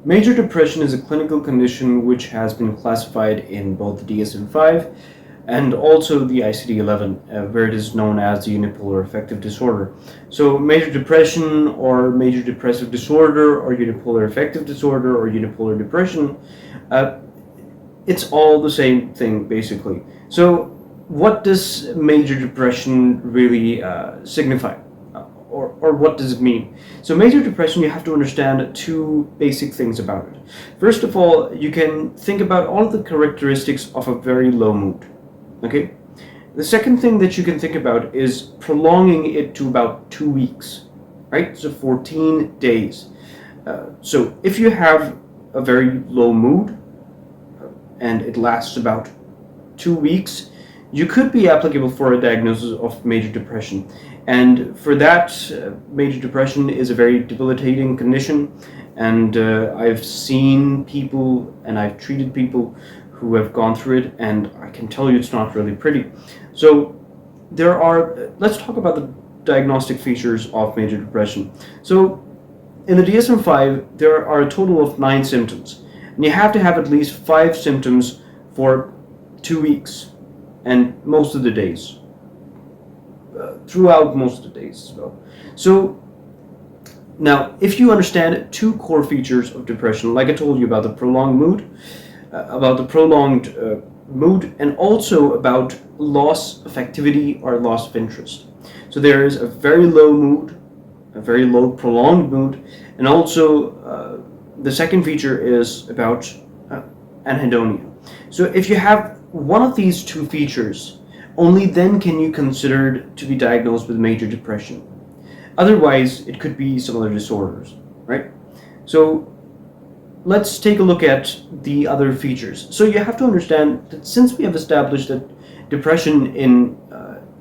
Major depression is a clinical condition which has been classified in both the DSM-5 and also the ICD-11, where it is known as the Unipolar Affective Disorder. So major depression or major depressive disorder or unipolar affective disorder or unipolar depression, it's all the same thing basically. So what does major depression really signify? Or what does it mean? So major depression, you have to understand two basic things about it. First of all, you can think about all of the characteristics of a very low mood. Okay? The second thing that you can think about is prolonging it to about 2 weeks, right? So 14 days. So if you have a very low mood and it lasts about 2 weeks, you could be applicable for a diagnosis of major depression. And for that, major depression is a very debilitating condition, and I've seen people and I've treated people who have gone through it, and I can tell you it's not really pretty. So let's talk about the diagnostic features of major depression. So in the DSM-5, there are a total of 9 symptoms, and you have to have at least 5 symptoms for 2 weeks. And most of the days, throughout most of the days as well. So now, if you understand 2 core features of depression, like I told you about the prolonged mood, and also about loss of activity or loss of interest. So there is a very low mood, a very low prolonged mood, and also the second feature is about anhedonia. So if you have one of these 2 features, only then can you consider to be diagnosed with major depression. Otherwise, it could be some other disorders, right? So let's take a look at the other features. So you have to understand that since we have established that depression in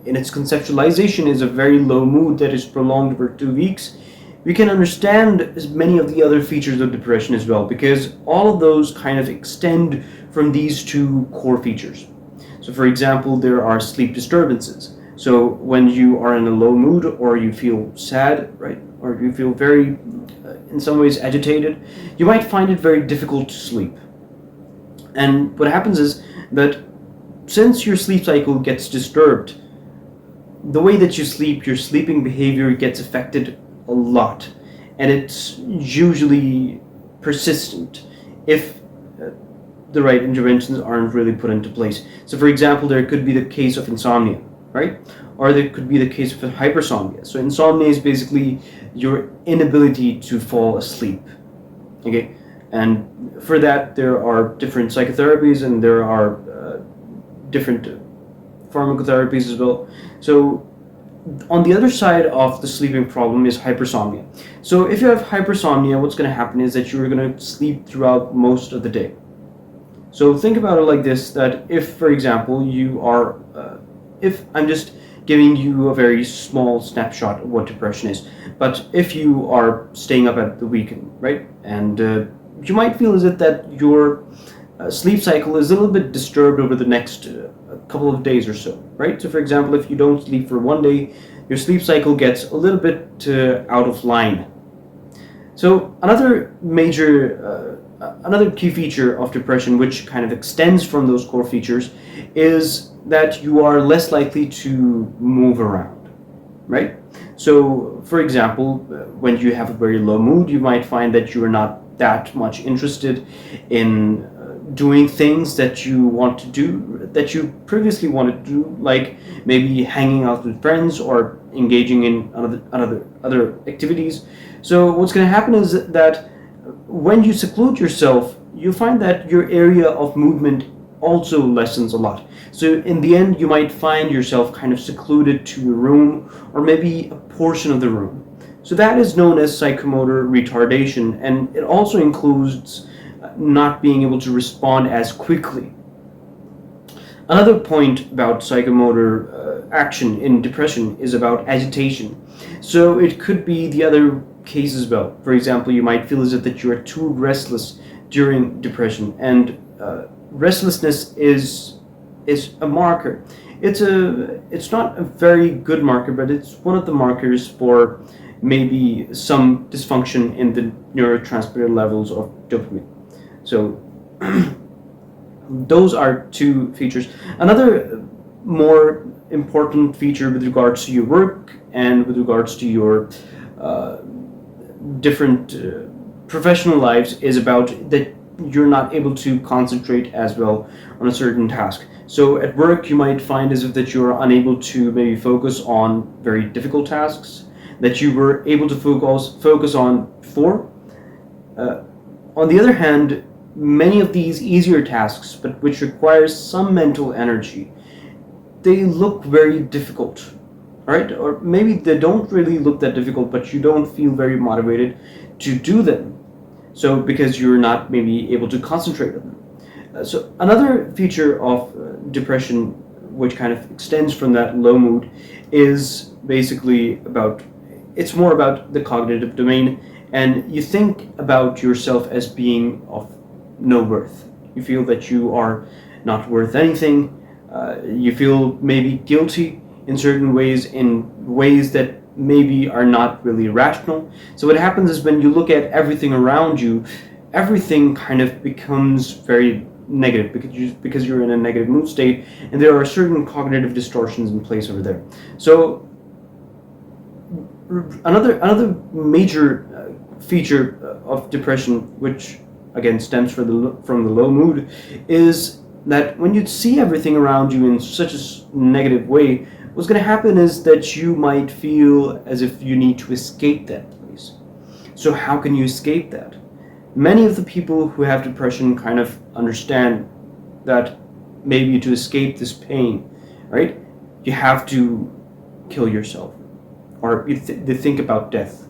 its conceptualization is a very low mood that is prolonged for 2 weeks, we can understand as many of the other features of depression as well, because all of those kind of extend from these 2 core features. So for example, there are sleep disturbances. So when you are in a low mood or you feel sad, right, or you feel very, in some ways agitated, you might find it very difficult to sleep. And what happens is that since your sleep cycle gets disturbed, the way that you sleep, your sleeping behavior gets affected a lot, and it's usually persistent if the right interventions aren't really put into place. So for example, there could be the case of insomnia, right? Or there could be the case of hypersomnia. So insomnia is basically your inability to fall asleep, okay? And for that, there are different psychotherapies and there are different pharmacotherapies as well. So on the other side of the sleeping problem is hypersomnia. So if you have hypersomnia, what's going to happen is that you're going to sleep throughout most of the day. So think about it like this, that if, for example, you are, if I'm just giving you a very small snapshot of what depression is, but if you are staying up at the weekend, right, and you might feel as if that your sleep cycle is a little bit disturbed over the next couple of days or so, right? So for example, if you don't sleep for 1 day, your sleep cycle gets a little bit out of line. So another key feature of depression, which kind of extends from those core features, is that you are less likely to move around, right? So for example, when you have a very low mood, you might find that you are not that much interested in doing things that you want to do, that you previously wanted to do, like maybe hanging out with friends or engaging in other activities. So what's going to happen is that when you seclude yourself, you find that your area of movement also lessens a lot. So in the end, you might find yourself kind of secluded to a room or maybe a portion of the room. So that is known as psychomotor retardation, and it also includes not being able to respond as quickly. Another point about psychomotor action in depression is about agitation. So it could be the other case as well. For example, you might feel as if that you are too restless during depression, and restlessness is a marker. It's not a very good marker, but it's one of the markers for maybe some dysfunction in the neurotransmitter levels of dopamine. So those are two features. Another more important feature with regards to your work and with regards to your different professional lives is about that you're not able to concentrate as well on a certain task. So at work you might find as if that you're unable to maybe focus on very difficult tasks that you were able to focus on before. On the other hand, many of these easier tasks, but which requires some mental energy, they look very difficult, right? Or maybe they don't really look that difficult, but you don't feel very motivated to do them. So because you're not maybe able to concentrate on them. So another feature of depression, which kind of extends from that low mood, is basically it's more about the cognitive domain, and you think about yourself as being of no worth. You feel that you are not worth anything. You feel maybe guilty in certain ways, in ways that maybe are not really rational. So what happens is when you look at everything around you, everything kind of becomes very negative because you're in a negative mood state, and there are certain cognitive distortions in place over there. So another major feature of depression, which again stems from the low mood, is that when you see everything around you in such a negative way, what's going to happen is that you might feel as if you need to escape that place. So how can you escape that? Many of the people who have depression kind of understand that maybe to escape this pain, right, you have to kill yourself, or they think about death.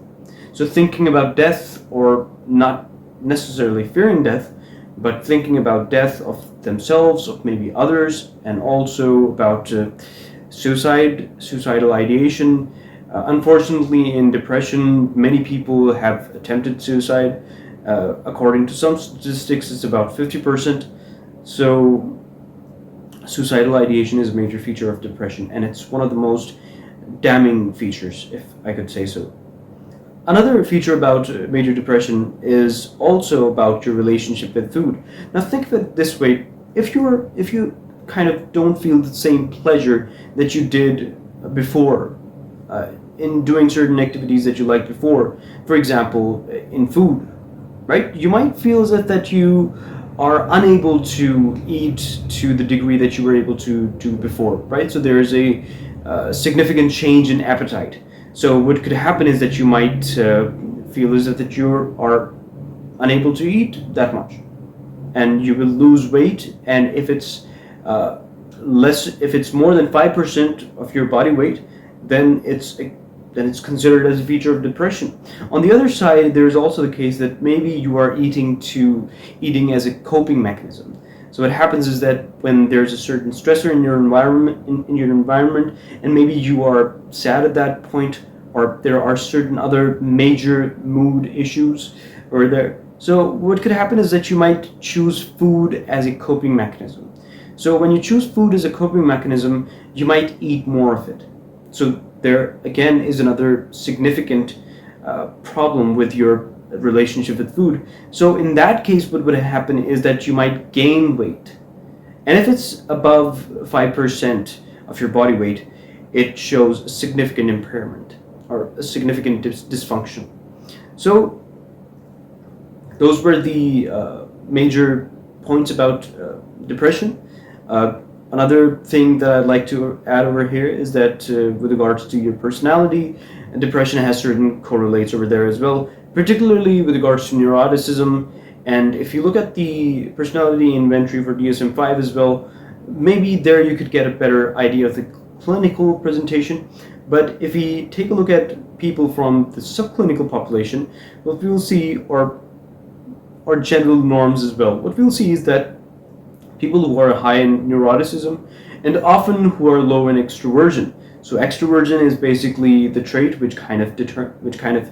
So thinking about death, or not necessarily fearing death, but thinking about death of themselves, of maybe others, and also about suicidal ideation. Unfortunately, in depression, many people have attempted suicide. According to some statistics, it's about 50%. So suicidal ideation is a major feature of depression, and it's one of the most damning features, if I could say so. Another feature about major depression is also about your relationship with food. Now think of it this way: if you kind of don't feel the same pleasure that you did before in doing certain activities that you liked before, for example, in food, right? You might feel as if that you are unable to eat to the degree that you were able to do before, right? So there is a significant change in appetite. So what could happen is that you might feel as if that you are unable to eat that much, and you will lose weight. And if it's if it's more than 5% of your body weight, then it's considered as a feature of depression. On the other side, there is also the case that maybe you are eating as a coping mechanism. So what happens is that when there's a certain stressor in your environment, and maybe you are sad at that point, or there are certain other major mood issues, or there. So what could happen is that you might choose food as a coping mechanism. So when you choose food as a coping mechanism, you might eat more of it. So there again is another significant problem with your relationship with food. So in that case, what would happen is that you might gain weight. And if it's above 5% of your body weight, it shows a significant impairment or a significant dysfunction. So those were the major points about depression. Another thing that I'd like to add over here is that with regards to your personality, depression has certain correlates over there as well, particularly with regards to neuroticism. And if you look at the personality inventory for DSM-5 as well, maybe there you could get a better idea of the clinical presentation. But if we take a look at people from the subclinical population, what we'll see, or general norms as well, what we'll see is that people who are high in neuroticism and often who are low in extroversion. So extroversion is basically the trait which kind of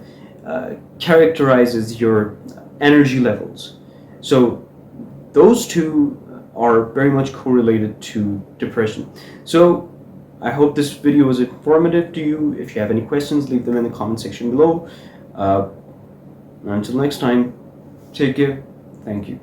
characterizes your energy levels. So those two are very much correlated to depression. So I hope this video was informative to you. If you have any questions, leave them in the comment section below. Until next time, take care. Thank you.